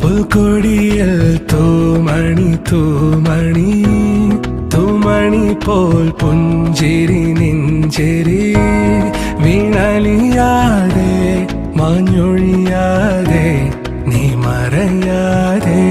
പുൽക്കൊടിയിൽ തൂമണി തൂമണി തൂമണി പോൽ പുഞ്ചിരി നെഞ്ചിരി വീണലിയാതെ മാഞ്ഞൊഴിയാതെ നീ മറയാതെ